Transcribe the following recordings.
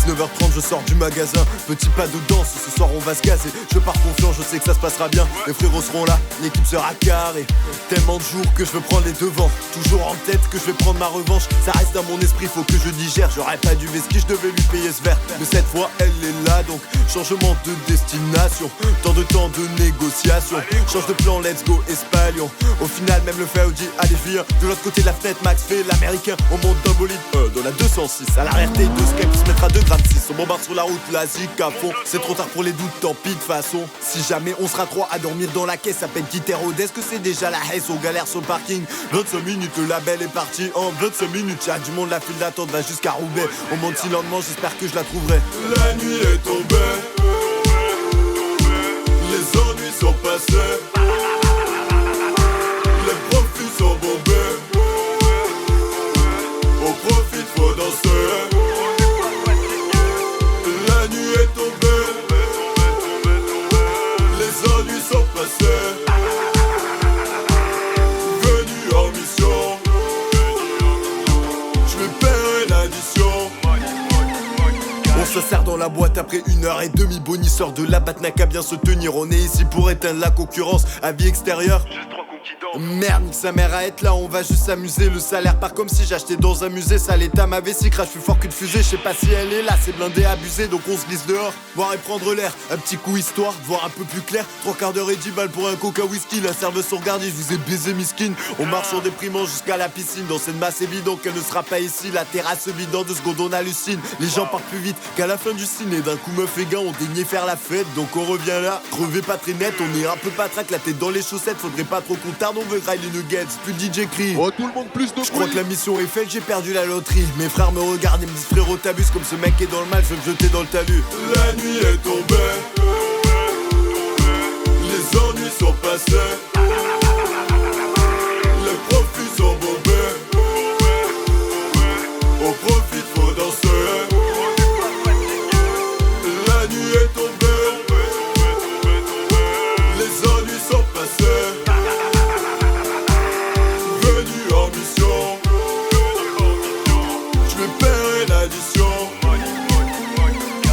19h30 je sors du magasin. Petit pas de danse, ce soir on va se gazer. Je pars confiant, je sais que ça se passera bien. Les frérots seront là, l'équipe sera carrée. Tellement de jours que je veux prendre les devants. Toujours en tête que je vais prendre ma revanche. Ça reste dans mon esprit, faut que je digère. J'aurais pas dû whisky, je devais lui payer ce verre. Mais cette fois elle est là donc changement de destination. Tant de négociations. Change de plan, let's go Espalion. Au final même le fait dit allez viens. De l'autre côté de la fenêtre Max fait l'américain. On monte d'un bolide dans la 206. À l'arrière T2 Skype qui se mettra 2 grammes 6. On bombarde sur la route, la zik à fond. C'est trop tard pour les doutes, tant pis de façon. Si jamais on sera trois à dormir dans la caisse, à peine quitter Rodez que c'est déjà la haisse. On galère sur le parking. 25 minutes, le label est parti. En 25 minutes, y'a du monde, la file d'attente va jusqu'à Roubaix. On monte si lentement, j'espère que je la trouverai. La nuit est tombée. Les ennuis sont passés. Les profits sont bombés. On profite, faut danser. La nuit est tombée. Les ennuis sont passés. Venu en mission. Je vais payer l'addition. On se sert dans la boîte après 1h30. Bonnie sort de la batte, n'a qu'à bien se tenir. On est ici pour éteindre la concurrence. Avis extérieur. Merde, nique sa mère à être là, on va juste s'amuser. Le salaire part comme si j'achetais dans un musée. Ça l'état ma vessie, crache plus fort qu'une fusée. Je sais pas si elle est là, c'est blindé abusé. Donc on se glisse dehors, voir et prendre l'air. Un petit coup histoire, de voir un peu plus clair. 3 quarts d'heure et 10 balles pour un coca whisky. La serveuse son regarde, je vous ai baisé miskin. On marche en déprimant jusqu'à la piscine. Dans cette masse évidente qu'elle ne sera pas ici. La terrasse vide dans 2 secondes on hallucine. Les gens partent plus vite qu'à la fin du ciné. D'un coup meuf et gars on daignait faire la fête. Donc on revient là, crevé pas très net. On est un peu patraque, la tête dans les chaussettes. Faudrait pas trop qu'on tarde, on veut grailler les nuggets. Plus DJ crie. Oh tout le monde plus de Je crois que la mission est faite, j'ai perdu la loterie. Mes frères me regardent et me disent frérot t'abuses. Comme ce mec est dans le mal, je vais me jeter dans le talus. La nuit est tombée. Les ennuis sont passés. Les profits sont bombés. On profite, faut danser. La nuit est tombée. Les ennuis sont passés. Venu en mission. Je vais payer l'addition.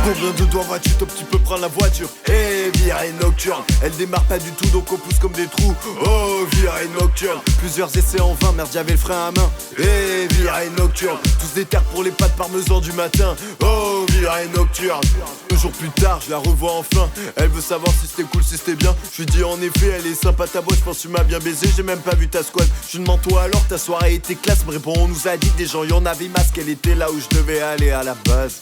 Combien de doigts vas-tu top, tu peux prendre la voiture? Eh, virée nocturne. Elle démarre pas du tout donc on pousse comme des trous. Oh, virée nocturne. Plusieurs essais en vain, merde j'avais le frein à main. Eh, virée nocturne. Tous des terres pour les pâtes parmesan du matin. Oh, virée nocturne. 2 jours plus tard, je la revois enfin. Elle veut savoir si c'était cool, si c'était bien. Je lui dis en effet, elle est sympa ta boîte, je pense que tu m'as bien baisé, j'ai même pas vu ta squad. Je lui demande toi alors, ta soirée était classe. Me répond, on nous a dit que des gens y en avaient masque. Elle était là où je devais aller à la base.